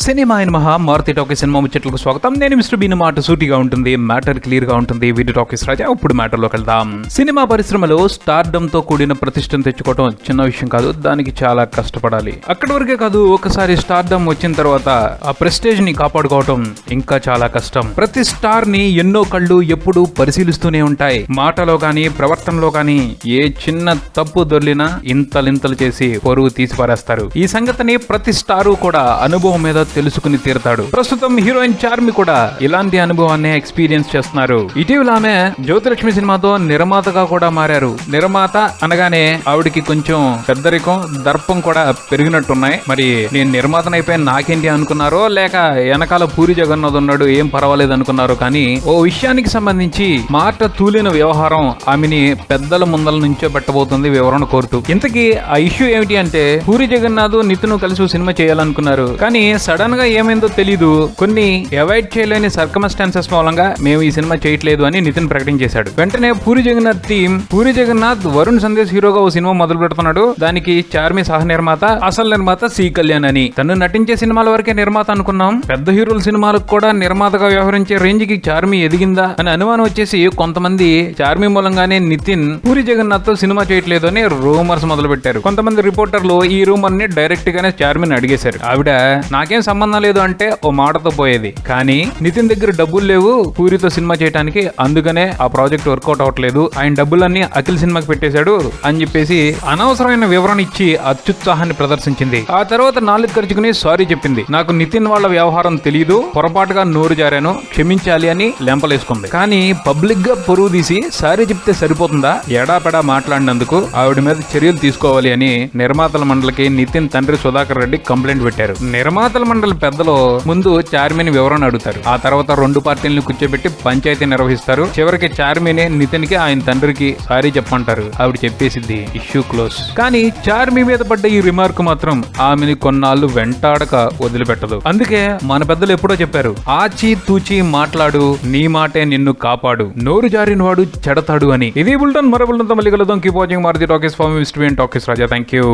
Cinema అయిన మహా Maruti talkies cinema ముచ్చట్లకు స్వాగతం. నేను మిస్టర్ బీన్. మాట సూటిగా ఉంటుంది, మ్యాటర్ క్లియర్ గా ఉంటుంది. వీడియో టాకీస్ రాజా. ఇప్పుడు మ్యాటర్ లోకి వెళ్దాం. సినిమా పరిశ్రమలో స్టార్డమ్ తో కూడిన ప్రతిష్టను తెచ్చుకోవడం చిన్న విషయం కాదు. దానికి చాలా కష్టపడాలి. అక్కడి వరకే కాదు, ఒకసారి స్టార్డమ్ వచ్చిన తర్వాత ఆ ప్రెస్టేజ్ ని కాపాడుకోవటం ఇంకా చాలా కష్టం. ప్రతి స్టార్ ని ఎన్నో కళ్ళు ఎప్పుడు పరిశీలిస్తూనే ఉంటాయి. మాటలో గాని ప్రవర్తనలో గాని ఏ చిన్న తప్పు దొర్లినా ఇంతలింతలు చేసి పొరుగు తీసి పారేస్తారు. ఈ సంగతిని ప్రతి స్టారు కూడా అనుభవం మీద తెలుసుకుని తీరతాడు. ప్రస్తుతం హీరోయిన్ చార్మి కూడా ఇలాంటి అనుభవాన్ని ఎక్స్పీరియన్స్ చేస్తున్నారు. ఇటీవల ఆమె జ్యోతిలక్ష్మి సినిమాతో నిర్మాతగా కూడా మారారు. నిర్మాత అనగానే ఆవిడికి కొంచెం పెద్దరికం, దర్పం కూడా పెరిగినట్టున్నాయి. మరి నేను నిర్మాతనైపోయాను నాకేంటి అనుకున్నారో, లేక వెనకాల పూరి జగన్నాథ్ ఉన్నాడు ఏం పర్వాలేదు అనుకున్నారో, కానీ ఓ విషయానికి సంబంధించి మాట తూలిన వ్యవహారం ఆమెని పెద్దల ముందల నుంచో పెట్టబోతుంది వివరణ కోరుతూ. ఇంతకీ ఆ ఇష్యూ ఏమిటి అంటే, పూరి జగన్నాథ్ నితిన్ కలిసి సినిమా చేయాలనుకున్నారు. కానీ సడన్ గా ఏమైందో తెలీదు, కొన్ని అవాయిడ్ చేయలేని సర్కమ్స్టాన్సెస్ మూలంగా మేము ఈ సినిమా చేయట్లేదు అని నితిన్ ప్రకటించేశాడు. వెంటనే పూరి జగన్నాథ్ టీం, పూరి జగన్నాథ్ వరుణ్ సందేశ్ హీరోగా ఓ సినిమా మొదలు పెడుతున్నాడు. దానికి చార్మి సహ నిర్మాత, అసలు నిర్మాత సి కళ్యాణ్ అని. తను నటించే సినిమాల వరకే నిర్మాత అనుకున్నాం. పెద్ద హీరోల సినిమాలకు కూడా నిర్మాతగా వ్యవహరించే రేంజ్ కి చార్మి ఎదిగిందా అని అనుమానం వచ్చేసి కొంతమంది చార్మి మూలంగానే నితిన్ పూరి జగన్నాథ్ తో సినిమా చేయట్లేదు అని రూమర్స్ మొదలు పెట్టారు. కొంతమంది రిపోర్టర్లు ఈ రూమర్ ని డైరెక్ట్ గానే చార్మిని అడిగేశారు. ఆవిడ నాకేం సంబంధం లేదు అంటే ఓ మాటతో పోయేది. కానీ నితిన్ దగ్గర డబ్బులు లేవు పూరితో సినిమా చేయడానికి, అందుకనే ఆ ప్రాజెక్ట్ వర్కౌట్ అవ్వట్లేదు, ఆయన డబ్బులన్నీ అఖిల్ సినిమాకి పెట్టేశాడు అని చెప్పేసి అనవసరమైన వివరణ ఇచ్చి అత్యుత్సాహాన్ని ప్రదర్శించింది. ఆ తర్వాత నాలుగు ఖర్చుకుని సారీ చెప్పింది. నాకు నితిన్ వాళ్ళ వ్యవహారం తెలియదు, పొరపాటుగా నోరు జారాను, క్షమించాలి అని లెంపలేసుకుంది. కానీ పబ్లిక్ గా పొరుగు తీసి సారీ చెప్తే సరిపోతుందా? ఎడాపెడా మాట్లాడినందుకు ఆవిడ మీద చర్యలు తీసుకోవాలి అని నిర్మాతల మండలికి నితిన్ తండ్రి సుధాకర్ రెడ్డి కంప్లైంట్ పెట్టారు. నిర్మాతల మండలి పెద్దలు ముందు చార్మిని వివరణ అడుగుతారు. ఆ తర్వాత రెండు పార్టీలను కూర్చోబెట్టి పంచాయతీ నిర్వహిస్తారు. చివరికి చార్మిని నితిన్ కి ఆయన తండ్రికి సారీ చెప్పంటారు. ఆవిడ చెప్పేసిద్ది, ఇష్యూ క్లోజ్. కానీ చార్మి మీద పడ్డ ఈ రిమార్క్ మాత్రం ఆమెని కొన్నాళ్ళు వెంటాడక వదిలిపెట్టదు. అందుకే మన పెద్దలు ఎప్పుడో చెప్పారు, ఆచి తూచి మాట్లాడు, నీ మాటే నిన్ను కాపాడు, నోరు జారిన వాడు చెడతాడు అని. ఇది బుల్టన్. మరో బుల్టన్ తో మళ్ళీ కలుద్దాం. Keep watching Maruthi talkies. For me mister Bean talkies Raja. Thank you.